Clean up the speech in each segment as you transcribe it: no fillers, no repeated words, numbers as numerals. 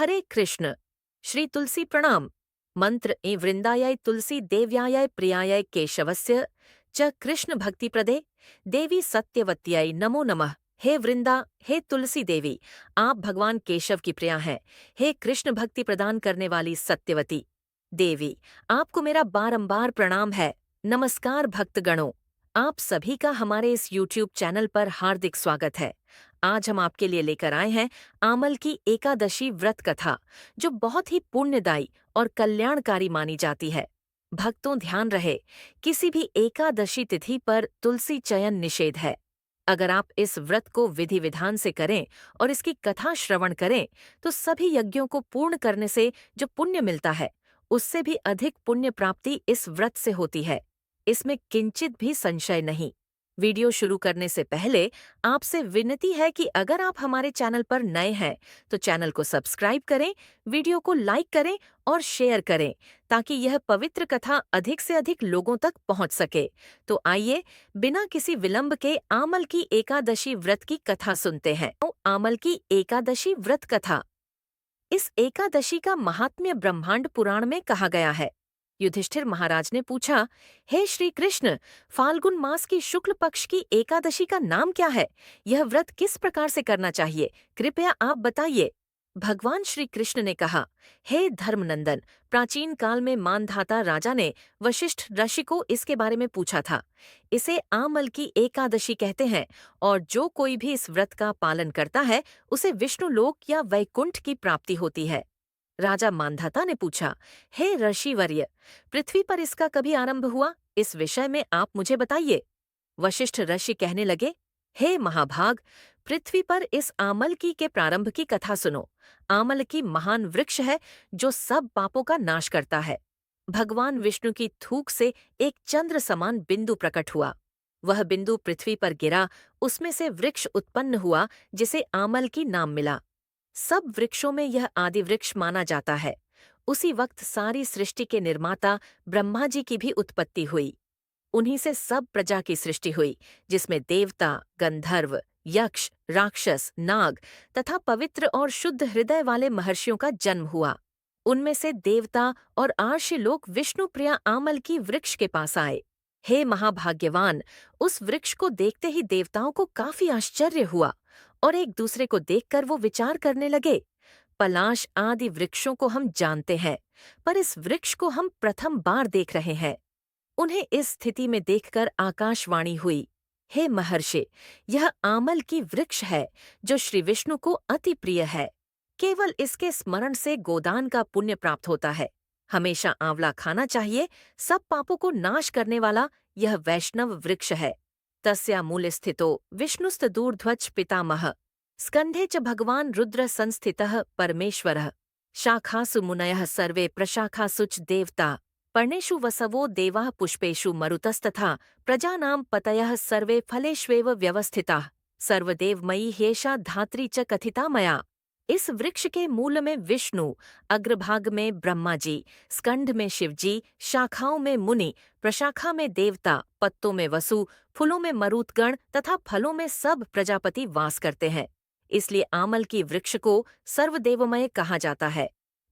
हरे कृष्ण। श्री तुलसी प्रणाम। मंत्र ए वृंदाय तुलसी देव्याय प्रियाय केशवस्य च कृष्ण भक्ति प्रदे देवी सत्यवत्याय नमो नमः। हे वृंदा, हे तुलसी देवी, आप भगवान केशव की प्रिया हैं। हे कृष्ण भक्ति प्रदान करने वाली सत्यवती देवी, आपको मेरा बारंबार प्रणाम है। नमस्कार भक्तगणों, आप सभी का हमारे इस YouTube चैनल पर हार्दिक स्वागत है। आज हम आपके लिए लेकर आए हैं आमल की एकादशी व्रत कथा, जो बहुत ही पुण्यदायी और कल्याणकारी मानी जाती है। भक्तों ध्यान रहे, किसी भी एकादशी तिथि पर तुलसी चयन निषेध है। अगर आप इस व्रत को विधि विधान से करें और इसकी कथा श्रवण करें, तो सभी यज्ञों को पूर्ण करने से जो पुण्य मिलता है, उससे भी अधिक पुण्य प्राप्ति इस व्रत से होती है। इसमें किंचित भी संशय नहीं। वीडियो शुरू करने से पहले आपसे विनती है कि अगर आप हमारे चैनल पर नए हैं तो चैनल को सब्सक्राइब करें, वीडियो को लाइक करें और शेयर करें, ताकि यह पवित्र कथा अधिक से अधिक लोगों तक पहुंच सके। तो आइए, बिना किसी विलंब के आमल की एकादशी व्रत की कथा सुनते हैं। तो आमल की एकादशी व्रत कथा। इस एकादशी का महात्म्य ब्रह्मांड पुराण में कहा गया है। युधिष्ठिर महाराज ने पूछा, हे श्री कृष्ण, फाल्गुन मास की शुक्ल पक्ष की एकादशी का नाम क्या है? यह व्रत किस प्रकार से करना चाहिए? कृपया आप बताइए। भगवान श्री कृष्ण ने कहा, हे धर्मनंदन, प्राचीन काल में मानधाता राजा ने वशिष्ठ ऋषि को इसके बारे में पूछा था। इसे आमल की एकादशी कहते हैं, और जो कोई भी इस व्रत का पालन करता है, उसे विष्णु लोक या वैकुंठ की प्राप्ति होती है। राजा मानधाता ने पूछा, हे ऋषिवर्य, पृथ्वी पर इसका कभी आरंभ हुआ? इस विषय में आप मुझे बताइए। वशिष्ठ ऋषि कहने लगे, हे महाभाग, पृथ्वी पर इस आमलकी के प्रारंभ की कथा सुनो। आमलकी महान वृक्ष है जो सब पापों का नाश करता है। भगवान विष्णु की थूक से एक चंद्र समान बिंदु प्रकट हुआ। वह बिंदु पृथ्वी पर गिरा, उसमें से वृक्ष उत्पन्न हुआ जिसे आमलकी नाम मिला। सब वृक्षों में यह आदि वृक्ष माना जाता है। उसी वक्त सारी सृष्टि के निर्माता ब्रह्मा जी की भी उत्पत्ति हुई। उन्हीं से सब प्रजा की सृष्टि हुई, जिसमें देवता, गंधर्व, यक्ष, राक्षस, नाग तथा पवित्र और शुद्ध हृदय वाले महर्षियों का जन्म हुआ। उनमें से देवता और आर्षि लोग विष्णु प्रिया आमल की वृक्ष के पास आए। हे महाभाग्यवान, उस वृक्ष को देखते ही देवताओं को काफी आश्चर्य हुआ और एक दूसरे को देखकर वो विचार करने लगे, पलाश आदि वृक्षों को हम जानते हैं, पर इस वृक्ष को हम प्रथम बार देख रहे हैं। उन्हें इस स्थिति में देखकर आकाशवाणी हुई, हे महर्षि, यह आमल की वृक्ष है जो श्री विष्णु को अति प्रिय है। केवल इसके स्मरण से गोदान का पुण्य प्राप्त होता है। हमेशा आंवला खाना चाहिए। सब पापों को नाश करने वाला यह वैष्णव वृक्ष है। तस्या मूल स्थितो विष्णुस्तदूर्ध्वज पितामह, स्कंधे च भगवान रुद्र संस्थितः परमेश्वरः, शाखासु मुनयः सर्वे प्रशाखासुच देवता, पर्णेषु वसवो देवाः पुष्पेषु मरुतस्तथा प्रजानां पतयः सर्वे फलेष्वेव व्यवस्थिताः, सर्वदेवमयी ह्येषा धात्री च कथिता मया। इस वृक्ष के मूल में विष्णु, अग्रभाग में ब्रह्मा जी, स्कंध में शिवजी, शाखाओं में मुनि, प्रशाखा में देवता, पत्तों में वसु, फूलों में मरुतगण तथा फलों में सब प्रजापति वास करते हैं। इसलिए आमल की वृक्ष को सर्वदेवमय कहा जाता है।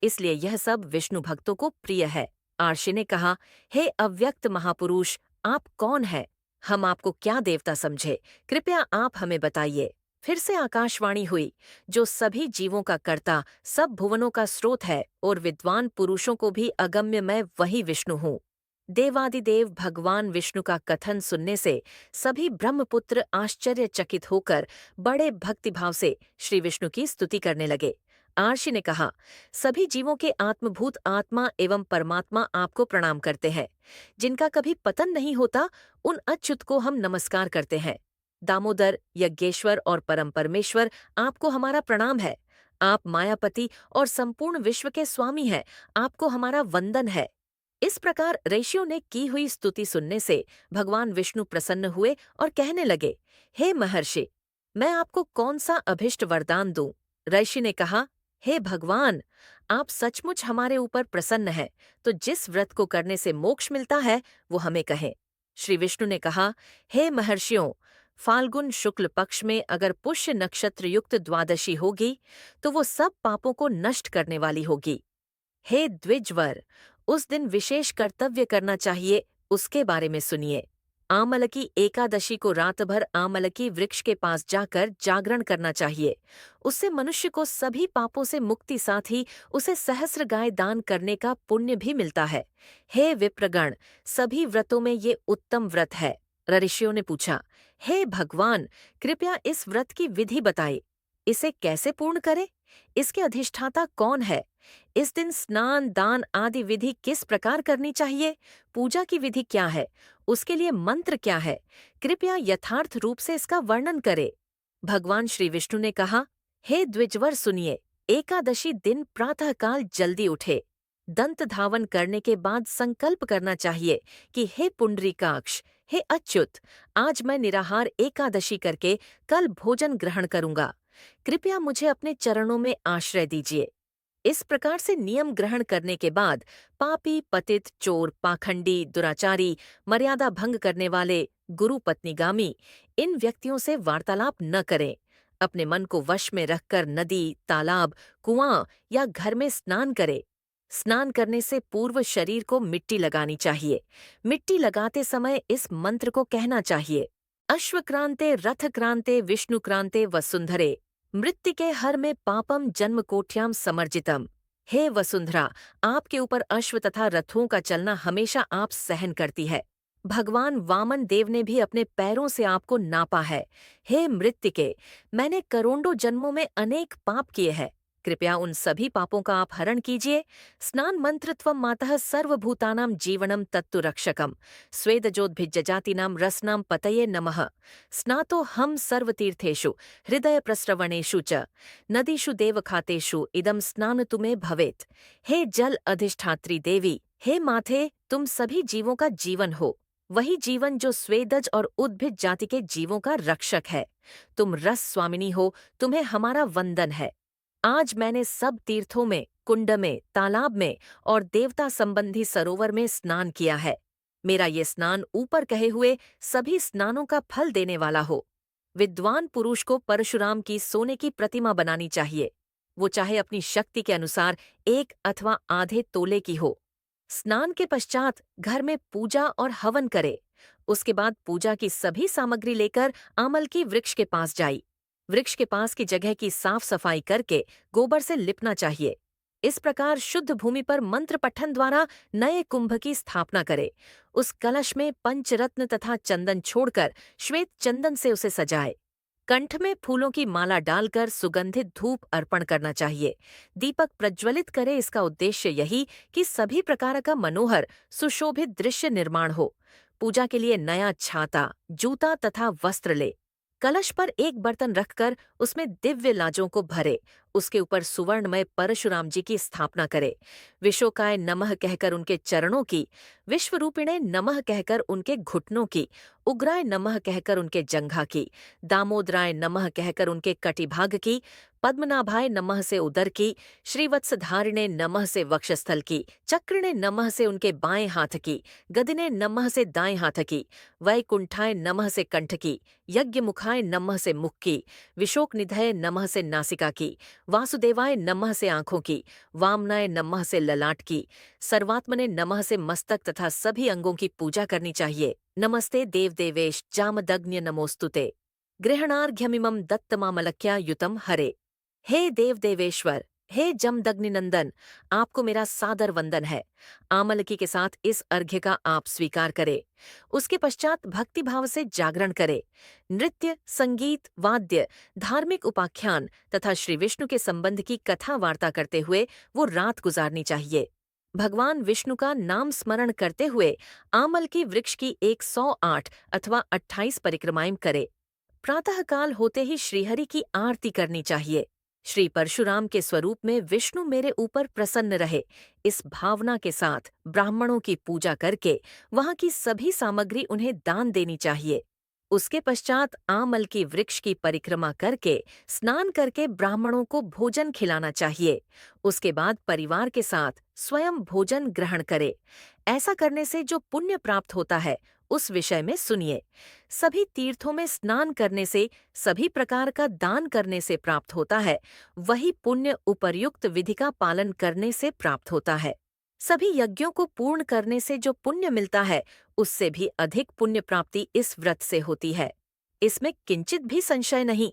इसलिए यह सब विष्णु भक्तों को प्रिय है। आर्षि ने कहा, हे अव्यक्त महापुरुष, आप कौन है? हम आपको क्या देवता समझे? कृपया आप हमें बताइए। फिर से आकाशवाणी हुई, जो सभी जीवों का कर्ता, सब भुवनों का स्रोत है और विद्वान पुरुषों को भी अगम्य मैं वही विष्णु हूँ। देवादिदेव भगवान विष्णु का कथन सुनने से सभी ब्रह्मपुत्र आश्चर्यचकित होकर बड़े भक्तिभाव से श्री विष्णु की स्तुति करने लगे। आर्षि ने कहा, सभी जीवों के आत्मभूत आत्मा एवं परमात्मा आपको प्रणाम करते हैं। जिनका कभी पतन नहीं होता, उन अच्युत को हम नमस्कार करते हैं। दामोदर, यज्ञेश्वर और परम परमेश्वर, आपको हमारा प्रणाम है। आप मायापति और संपूर्ण विश्व के स्वामी हैं, आपको हमारा वंदन है। इस प्रकार ऋषियों ने की हुई स्तुति सुनने से भगवान विष्णु प्रसन्न हुए और कहने लगे, हे महर्षि, मैं आपको कौन सा अभिष्ट वरदान दूं? ऋषि ने कहा, हे भगवान, आप सचमुच हमारे ऊपर प्रसन्न हैं, तो जिस व्रत को करने से मोक्ष मिलता है वो हमें कहें। श्री विष्णु ने कहा, हे महर्षियों, फाल्गुन शुक्ल पक्ष में अगर पुष्य नक्षत्र युक्त द्वादशी होगी तो वो सब पापों को नष्ट करने वाली होगी। हे द्विजवर, उस दिन विशेष कर्तव्य करना चाहिए, उसके बारे में सुनिए। आमलकी एकादशी को रात भर आमलकी वृक्ष के पास जाकर जागरण करना चाहिए। उससे मनुष्य को सभी पापों से मुक्ति, साथ ही उसे सहस्र गाय दान करने का पुण्य भी मिलता है। हे विप्रगण, सभी व्रतों में ये उत्तम व्रत है। ऋषियों ने पूछा, हे भगवान, कृपया इस व्रत की विधि बताइए। इसे कैसे पूर्ण करें? इसके अधिष्ठाता कौन है? इस दिन स्नान दान आदि विधि किस प्रकार करनी चाहिए? पूजा की विधि क्या है? उसके लिए मंत्र क्या है? कृपया यथार्थ रूप से इसका वर्णन करे। भगवान श्री विष्णु ने कहा, हे द्विजवर सुनिए, एकादशी दिन प्रातःकाल जल्दी उठे। दंत धावन करने के बाद संकल्प करना चाहिए कि हे पुंडरीकाक्ष, हे अच्युत, आज मैं निराहार एकादशी करके कल भोजन ग्रहण करूंगा। कृपया मुझे अपने चरणों में आश्रय दीजिए। इस प्रकार से नियम ग्रहण करने के बाद पापी, पतित, चोर, पाखंडी, दुराचारी, मर्यादा भंग करने वाले, गुरु पत्नीगामी, इन व्यक्तियों से वार्तालाप न करें। अपने मन को वश में रखकर नदी, तालाब, कुआं या घर में स्नान करें। स्नान करने से पूर्व शरीर को मिट्टी लगानी चाहिए। मिट्टी लगाते समय इस मंत्र को कहना चाहिए, अश्वक्रांते रथक्रांते विष्णुक्रांते वसुंधरे मृत्तिके हर में पापम जन्म कोठ्याम समर्जितम। हे वसुंधरा, आपके ऊपर अश्व तथा रथों का चलना हमेशा आप सहन करती है। भगवान वामन देव ने भी अपने पैरों से आपको नापा है। हे मृत्तिके, मैंने करोड़ों जन्मों में अनेक पाप किए हैं। कृपया उन सभी पापों का आप हरण कीजिए। स्नान मंत्र त्वं मातः सर्वभूतानां जीवनम तत्तु रक्षकम स्वेदजोद्भिज्जजातीनां रसनां पतये नमः। स्नातो हम सर्वतीर्थेषु हृदय प्रस्रवणेषु च नदीषु देवखातेषु इदं स्नान तुम्हें भवेत्। हे जल अधिष्ठात्री देवी, हे माथे, तुम सभी जीवों का जीवन हो, वही जीवन जो स्वेदज और उद्भिज जाति के जीवों का रक्षक है। तुम रस स्वामिनी हो, तुम्हें हमारा वंदन है। आज मैंने सब तीर्थों में, कुंड में, तालाब में और देवता संबंधी सरोवर में स्नान किया है। मेरा ये स्नान ऊपर कहे हुए सभी स्नानों का फल देने वाला हो। विद्वान पुरुष को परशुराम की सोने की प्रतिमा बनानी चाहिए। वो चाहे अपनी शक्ति के अनुसार 1 अथवा आधे तोले की हो। स्नान के पश्चात घर में पूजा और हवन करे। उसके बाद पूजा की सभी सामग्री लेकर आमलकी वृक्ष के पास जाई। वृक्ष के पास की जगह की साफ सफाई करके गोबर से लिपना चाहिए। इस प्रकार शुद्ध भूमि पर मंत्र पठन द्वारा नए कुंभ की स्थापना करे। उस कलश में पंचरत्न तथा चंदन छोड़कर श्वेत चंदन से उसे सजाए। कंठ में फूलों की माला डालकर सुगंधित धूप अर्पण करना चाहिए। दीपक प्रज्वलित करे। इसका उद्देश्य यही कि सभी प्रकार का मनोहर सुशोभित दृश्य निर्माण हो। पूजा के लिए नया छाता, जूता तथा वस्त्र ले। कलश पर एक बर्तन रखकर उसमें दिव्य लाजों को भरे। उसके ऊपर सुवर्णमय परशुराम जी की स्थापना करे। विशोकाय नमः कहकर उनके चरणों की, विश्वरूपिणे नमः कहकर उनके घुटनों की, उग्राय नमः कहकर उनके जंघा की, दामोदराय नमः कहकर उनके कटिभाग की, पद्मनाभाय नमः से उदर की, श्रीवत्सधारिणे नमः से वक्षस्थल की, चक्रिणे नमः से उनके बाएं हाथ की, गदिने नमः से दाएं हाथ की, वैकुंठाय नमः से कंठ की, यज्ञमुखाय नमः से मुख की, विशोकनिधये नमः से नासिका की, वासुदेवाय नमः से आंखों की, वामनाय नमः से ललाट की, सर्वात्मने नमः से मस्तक तथा सभी अंगों की पूजा करनी चाहिए। नमस्ते देवदेवेश जामदग्न्य नमोस्तुते। गृहणार्घ्यमिमं दत्तमामलक्या युतम हरे। हे देवदेवेश्वर, हे जमदग्निनंदन, आपको मेरा सादर वंदन है। आमलकी के साथ इस अर्घ्य का आप स्वीकार करें। उसके पश्चात भक्तिभाव से जागरण करे। नृत्य, संगीत, वाद्य, धार्मिक उपाख्यान तथा श्री विष्णु के संबंध की कथा वार्ता करते हुए वो रात गुजारनी चाहिए। भगवान विष्णु का नाम स्मरण करते हुए आमलकी वृक्ष की 108 अथवा 28 परिक्रमाएं करे। प्रातःकाल होते ही श्रीहरि की आरती करनी चाहिए। श्री परशुराम के स्वरूप में विष्णु मेरे ऊपर प्रसन्न रहे, इस भावना के साथ ब्राह्मणों की पूजा करके वहां की सभी सामग्री उन्हें दान देनी चाहिए। उसके पश्चात आमल की वृक्ष की परिक्रमा करके स्नान करके ब्राह्मणों को भोजन खिलाना चाहिए। उसके बाद परिवार के साथ स्वयं भोजन ग्रहण करे। ऐसा करने से जो पुण्य प्राप्त होता है उस विषय में सुनिए। सभी तीर्थों में स्नान करने से, सभी प्रकार का दान करने से प्राप्त होता है, वही पुण्य उपर्युक्त विधि का पालन करने से प्राप्त होता है। सभी यज्ञों को पूर्ण करने से जो पुण्य मिलता है, उससे भी अधिक पुण्य प्राप्ति इस व्रत से होती है। इसमें किंचित भी संशय नहीं।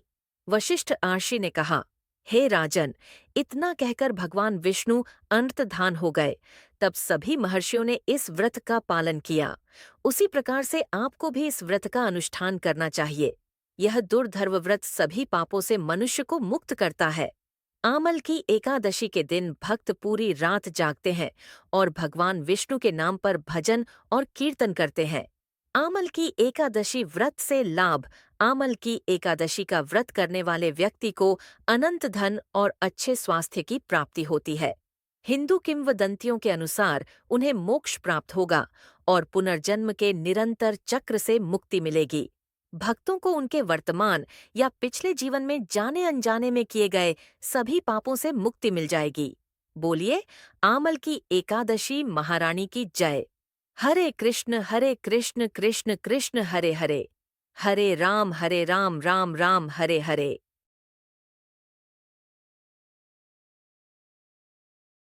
वशिष्ठ महर्षि ने कहा, हे राजन, इतना कहकर भगवान विष्णु अंतर्धान हो गए। तब सभी महर्षियों ने इस व्रत का पालन किया। उसी प्रकार से आपको भी इस व्रत का अनुष्ठान करना चाहिए। यह दुर्धर्व व्रत सभी पापों से मनुष्य को मुक्त करता है। आमल की एकादशी के दिन भक्त पूरी रात जागते हैं और भगवान विष्णु के नाम पर भजन और कीर्तन करते हैं। आमल की एकादशी व्रत से लाभ। आमल की एकादशी का व्रत करने वाले व्यक्ति को अनंत धन और अच्छे स्वास्थ्य की प्राप्ति होती है। हिंदू किंवदंतियों के अनुसार उन्हें मोक्ष प्राप्त होगा और पुनर्जन्म के निरंतर चक्र से मुक्ति मिलेगी। भक्तों को उनके वर्तमान या पिछले जीवन में जाने अनजाने में किए गए सभी पापों से मुक्ति मिल जाएगी। बोलिए, आमल की एकादशी महारानी की जय। हरे कृष्ण कृष्ण कृष्ण हरे हरे, हरे राम राम राम हरे हरे।